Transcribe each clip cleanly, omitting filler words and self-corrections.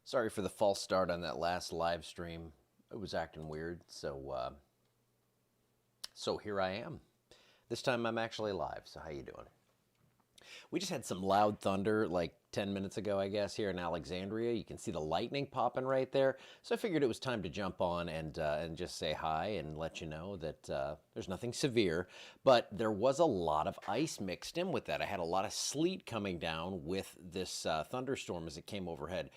Sorry for the false start on that last live stream. It was acting weird, so here I am. This time I'm actually live. So how you doing? We just had some loud thunder like 10 minutes ago, I guess, here in Alexandria. You can see the lightning popping right there. So I figured it was time to jump on and just say hi and let you know that there's nothing severe. But there was a lot of ice mixed in with that. I had a lot of sleet coming down with this thunderstorm as it came overhead.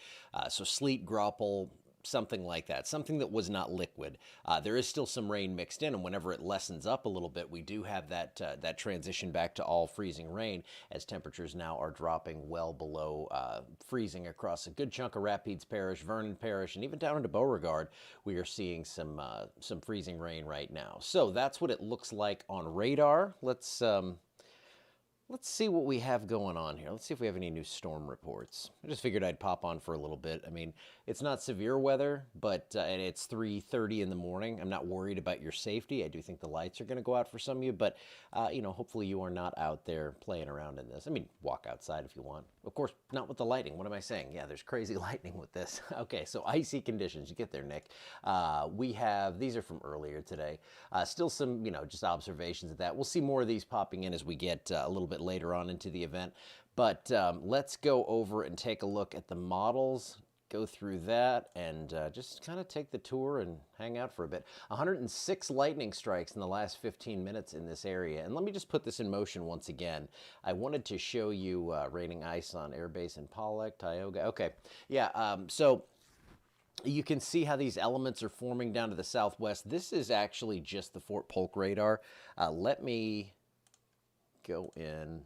So sleet, grapple, something like that, something that was not liquid. There is still some rain mixed in, and whenever it lessens up a little bit, we do have that transition back to all freezing rain as temperatures now are dropping well below freezing across a good chunk of Rapides Parish, Vernon Parish, and even down into Beauregard. We are seeing some freezing rain right now. So that's what it looks like on radar. Let's see what we have going on here. Let's see if we have any new storm reports. I just figured I'd pop on for a little bit. I mean, it's not severe weather, but and it's 3:30 in the morning. I'm not worried about your safety. I do think the lights are going to go out for some of you, but hopefully you are not out there playing around in this. I mean, walk outside if you want. Of course, not with the lighting. What am I saying? Yeah, there's crazy lightning with this. Okay, so icy conditions. You get there, Nick. We have, these are from earlier today. Still some, just observations of that. We'll see more of these popping in as we get a little bit later on into the event. But let's go over and take a look at the models, go through that, and just kind of take the tour and hang out for a bit. 106 lightning strikes in the last 15 minutes in this area. And let me just put this in motion once again. I wanted to show you raining ice on Airbase in Pollock, Tioga. Okay, yeah, so you can see how these elements are forming down to the southwest. This is actually just the Fort Polk radar. Let me go in,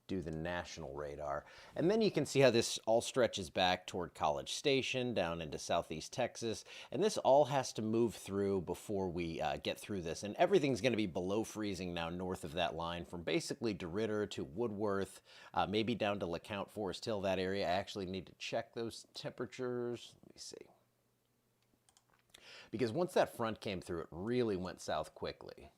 do the national radar. And then you can see how this all stretches back toward College Station, down into southeast Texas. And this all has to move through before we get through this. And everything's going to be below freezing now north of that line, from basically DeRidder to Woodworth, maybe down to LeCount, Forest Hill, that area. I actually need to check those temperatures. Let me see. Because once that front came through, it really went south quickly.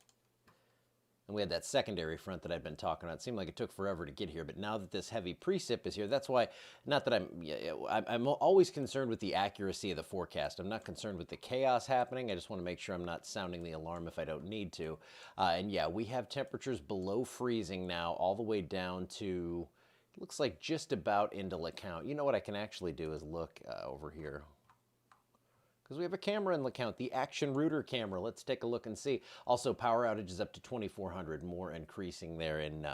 And we had that secondary front that I've been talking about. It seemed like it took forever to get here, but now that this heavy precip is here, that's why, not that I'm always concerned with the accuracy of the forecast. I'm not concerned with the chaos happening. I just want to make sure I'm not sounding the alarm if I don't need to. And yeah, we have temperatures below freezing now, all the way down to, it looks like just about into LeCount. You know what I can actually do is look over here, because we have a camera in LeCount, the Action Router camera. Let's take a look and see. Also, power outages up to 2,400, more increasing there in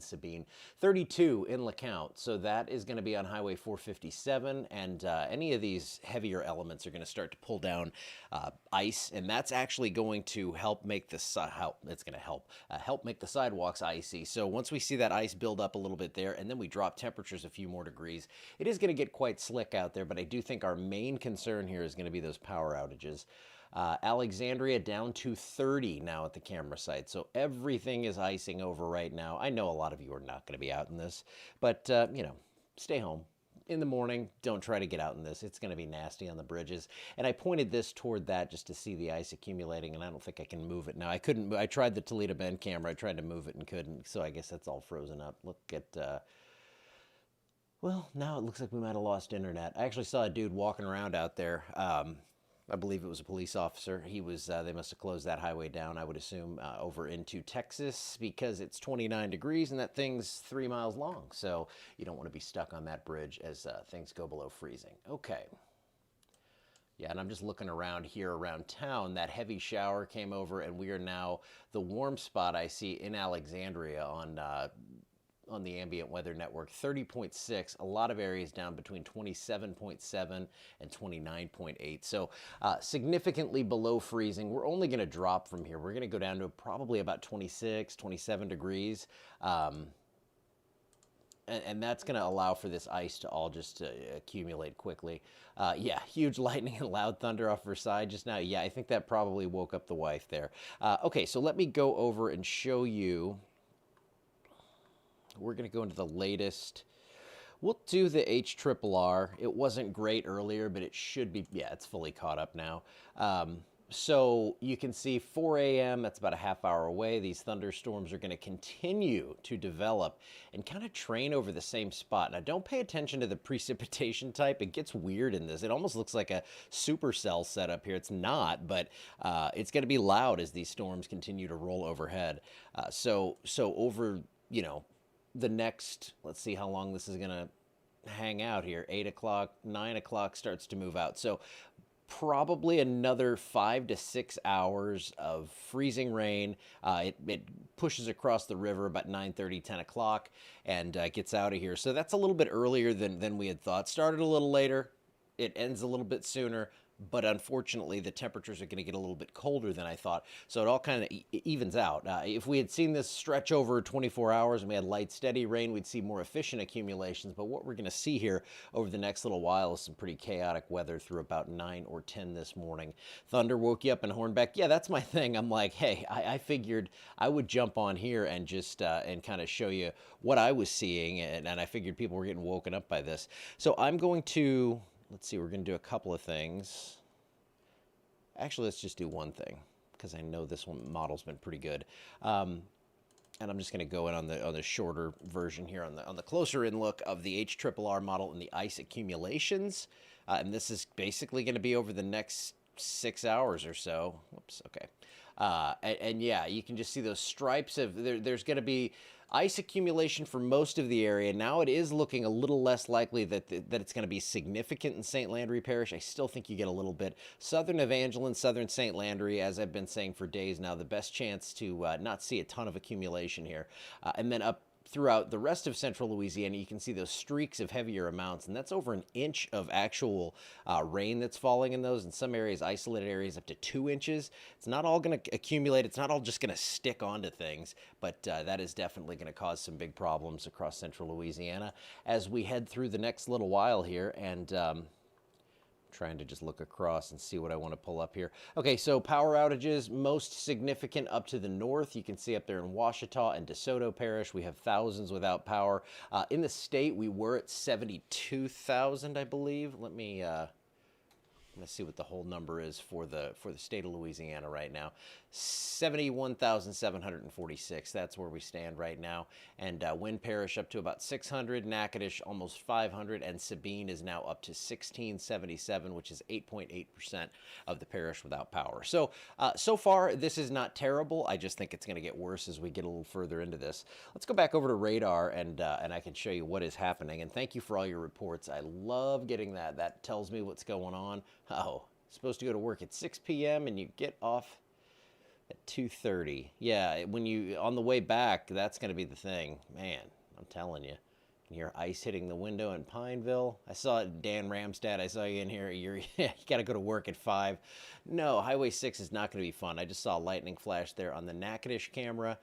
Sabine. 32 in LeCount, so that is going to be on Highway 457, and any of these heavier elements are going to start to pull down ice, and that's actually going to help make the help make the sidewalks icy. So once we see that ice build up a little bit there, and then we drop temperatures a few more degrees, it is going to get quite slick out there. But I do think our main concern here is going to be those power outages. Alexandria down to 30 now at the camera site. So everything is icing over right now. I know a lot of you are not going to be out in this, but, stay home. In the morning, don't try to get out in this. It's going to be nasty on the bridges. And I pointed this toward that just to see the ice accumulating, and I don't think I can move it now. I couldn't. I tried the Toledo Bend camera. I tried to move it and couldn't, so I guess that's all frozen up. Look at... well, now it looks like we might have lost internet. I actually saw a dude walking around out there. I believe it was a police officer. He was, they must have closed that highway down, I would assume, over into Texas, because it's 29 degrees and that thing's 3 miles long. So you don't want to be stuck on that bridge as things go below freezing. Okay. Yeah, and I'm just looking around here around town. That heavy shower came over, and we are now, the warm spot I see in Alexandria on the ambient weather network, 30.6, a lot of areas down between 27.7 and 29.8. So significantly below freezing. We're only going to drop from here. We're going to go down to probably about 26, 27 degrees. And that's going to allow for this ice to all just accumulate quickly. Yeah, huge lightning and loud thunder off Versailles just now. Yeah, I think that probably woke up the wife there. Okay, so let me go over and show you. We're going to go into the latest. We'll do the HRRR. It wasn't great earlier, but it should be, yeah, it's fully caught up now. So you can see 4 a.m., that's about a half hour away. These thunderstorms are going to continue to develop and kind of train over the same spot. Now, don't pay attention to the precipitation type. It gets weird in this. It almost looks like a supercell setup here. It's not, but it's going to be loud as these storms continue to roll overhead. So over, the next, let's see how long this is going to hang out here. 8 o'clock, 9 o'clock starts to move out. So probably another 5 to 6 hours of freezing rain. It pushes across the river about 9:30, 10 o'clock, and gets out of here. So that's a little bit earlier than we had thought. Started a little later. It ends a little bit sooner. But unfortunately, the temperatures are going to get a little bit colder than I thought. So it all kind of evens out. If we had seen this stretch over 24 hours and we had light, steady rain, we'd see more efficient accumulations. But what we're going to see here over the next little while is some pretty chaotic weather through about 9 or 10 this morning. Thunder woke you up in Hornbeck. Yeah, that's my thing. I'm like, hey, I figured I would jump on here and just and kind of show you what I was seeing. And I figured people were getting woken up by this. So I'm going to... Let's see, we're going to do a couple of things. Actually, let's just do one thing, because I know this one model's been pretty good. And I'm just going to go in on the shorter version here, on the closer in look of the HRRR model and the ice accumulations. And this is basically going to be over the next 6 hours or so. Whoops, okay. And yeah, you can just see those stripes of, there's going to be ice accumulation for most of the area. Now it is looking a little less likely that it's going to be significant in St. Landry Parish. I still think you get a little bit. Southern Evangeline, Southern St. Landry, as I've been saying for days now, the best chance to not see a ton of accumulation here. And then up throughout the rest of central Louisiana, you can see those streaks of heavier amounts, and that's over an inch of actual rain that's falling in those. In some areas, isolated areas, up to 2 inches. It's not all going to accumulate. It's not all just going to stick onto things, but that is definitely going to cause some big problems across central Louisiana as we head through the next little while here. And trying to just look across and see what I want to pull up here. Okay, so power outages, most significant up to the north. You can see up there in Ouachita and DeSoto Parish, we have thousands without power. In the state, we were at 72,000, I believe. Let's see what the whole number is for the state of Louisiana right now. 71,746. That's where we stand right now. And Wynn Parish up to about 600. Natchitoches almost 500. And Sabine is now up to 1677, which is 8.8% of the parish without power. So, so far, this is not terrible. I just think it's going to get worse as we get a little further into this. Let's go back over to radar, and I can show you what is happening. And thank you for all your reports. I love getting that. That tells me what's going on. Oh, supposed to go to work at 6 p.m. and you get off at 2:30. Yeah, when you on the way back, that's going to be the thing. Man, I'm telling you. You can hear ice hitting the window in Pineville. I saw it, Dan Ramstad. I saw you in here. You got to go to work at 5. No, Highway 6 is not going to be fun. I just saw a lightning flash there on the Natchitoches camera.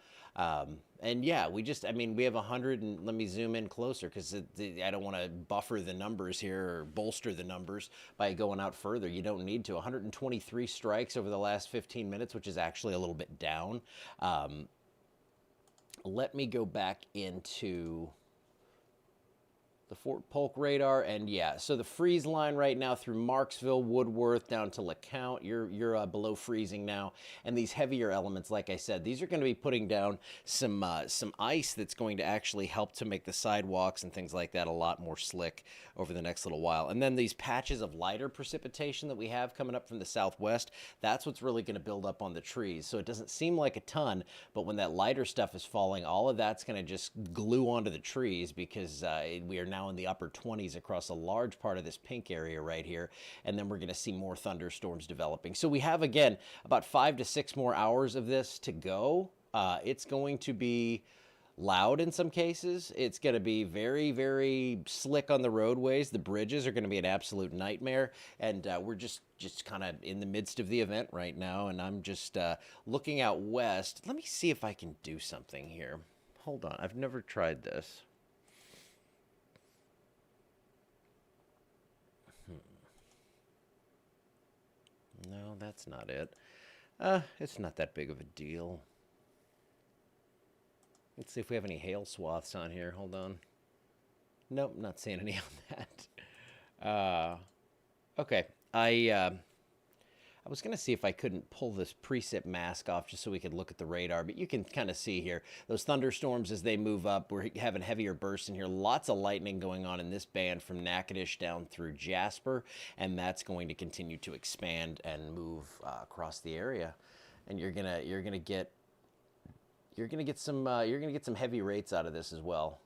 And yeah, we have 100, and let me zoom in closer because I don't want to buffer the numbers here or bolster the numbers by going out further. You don't need to. 123 strikes over the last 15 minutes, which is actually a little bit down. Let me go back into the Fort Polk radar, and yeah, so the freeze line right now through Marksville, Woodworth, down to LeCount, you're below freezing now, and these heavier elements, like I said, these are going to be putting down some ice that's going to actually help to make the sidewalks and things like that a lot more slick over the next little while. And then these patches of lighter precipitation that we have coming up from the southwest, that's what's really going to build up on the trees. So it doesn't seem like a ton, but when that lighter stuff is falling, all of that's going to just glue onto the trees because we are now in the upper 20s across a large part of this pink area right here, and then we're going to see more thunderstorms developing. So we have, again, about 5 to 6 more hours of this to go. It's going to be loud in some cases. It's going to be very, very slick on the roadways. The bridges are going to be an absolute nightmare, and we're just kind of in the midst of the event right now, and I'm just looking out west. Let me see if I can do something here. Hold on. I've never tried this. No, that's not it. It's not that big of a deal. Let's see if we have any hail swaths on here. Hold on. Nope, not seeing any on that. Okay. I was going to see if I couldn't pull this precip mask off just so we could look at the radar, but you can kind of see here those thunderstorms as they move up. We're having heavier bursts in here. Lots of lightning going on in this band from Natchitoches down through Jasper, and that's going to continue to expand and move across the area. And you're gonna get some heavy rates out of this as well.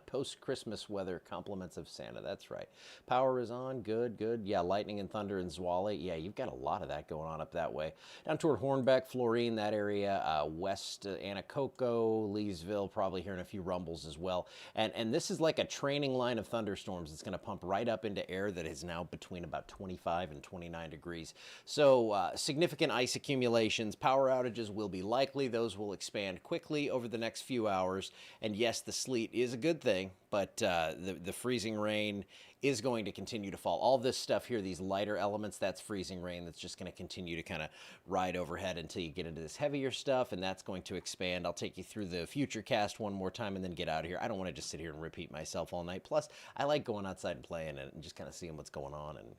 Post-Christmas weather, compliments of Santa. That's right. Power is on. Good, good. Yeah, lightning and thunder in Zwale. Yeah, you've got a lot of that going on up that way. Down toward Hornbeck, Florine, that area. West Anacoco, Leesville, probably hearing a few rumbles as well. And this is like a training line of thunderstorms. It's going to pump right up into air that is now between about 25 and 29 degrees. So significant ice accumulations. Power outages will be likely. Those will expand quickly over the next few hours. And yes, the sleet is a good thing, but the freezing rain is going to continue to fall. All this stuff here, these lighter elements, that's freezing rain that's just going to continue to kind of ride overhead until you get into this heavier stuff, and that's going to expand. I'll take you through the Futurecast one more time and then get out of here. I don't want to just sit here and repeat myself all night. Plus, I like going outside and playing and just kind of seeing what's going on and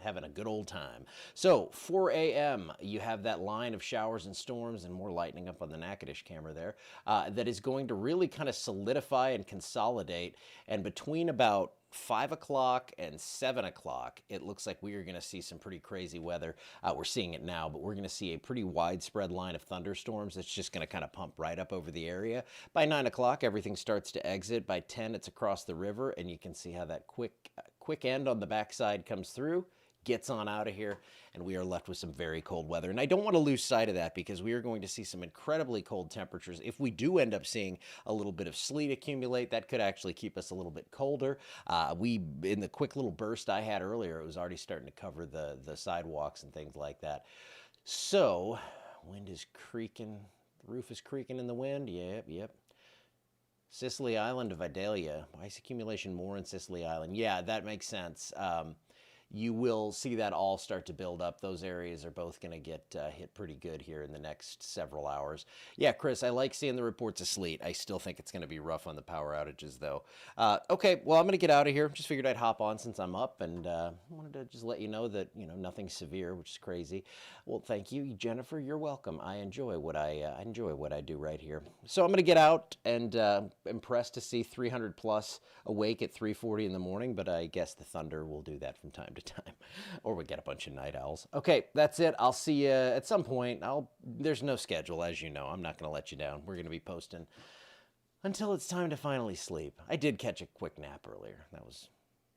having a good old time. So, 4 a.m., you have that line of showers and storms and more lightning up on the Natchitoches camera there that is going to really kind of solidify and consolidate, and between about 5 o'clock and 7 o'clock, it looks like we are going to see some pretty crazy weather. We're seeing it now, but we're going to see a pretty widespread line of thunderstorms that's just going to kind of pump right up over the area. By 9 o'clock, everything starts to exit. By 10, it's across the river, and you can see how that quick end on the backside comes through, gets on out of here, and we are left with some very cold weather. And I don't want to lose sight of that because we are going to see some incredibly cold temperatures. If we do end up seeing a little bit of sleet accumulate, that could actually keep us a little bit colder. In the quick little burst I had earlier, it was already starting to cover the sidewalks and things like that. So, wind is creaking, the roof is creaking in the wind. Yep. Sicily Island to Vidalia. Ice accumulation more in Sicily Island. Yeah, that makes sense. You will see that all start to build up. Those areas are both going to get hit pretty good here in the next several hours. Yeah, Chris, I like seeing the reports of sleet. I still think it's going to be rough on the power outages, though. Okay, well, I'm going to get out of here. Just figured I'd hop on since I'm up, and wanted to just let you know that, nothing's severe, which is crazy. Well, thank you, Jennifer. You're welcome. I enjoy what I do right here. So I'm going to get out, and impressed to see 300 plus awake at 3:40 in the morning, but I guess the thunder will do that from time to time, or we get a bunch of night owls. Okay, that's it. I'll see you at some point. There's no schedule, as you know. I'm not going to let you down. We're going to be posting until it's time to finally sleep. I did catch a quick nap earlier. That was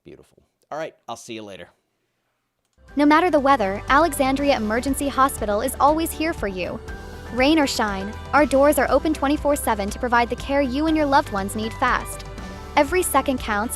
beautiful. All right, I'll see you later. No matter the weather, Alexandria Emergency Hospital is always here for you. Rain or shine, our doors are open 24/7 to provide the care you and your loved ones need fast. Every second counts, and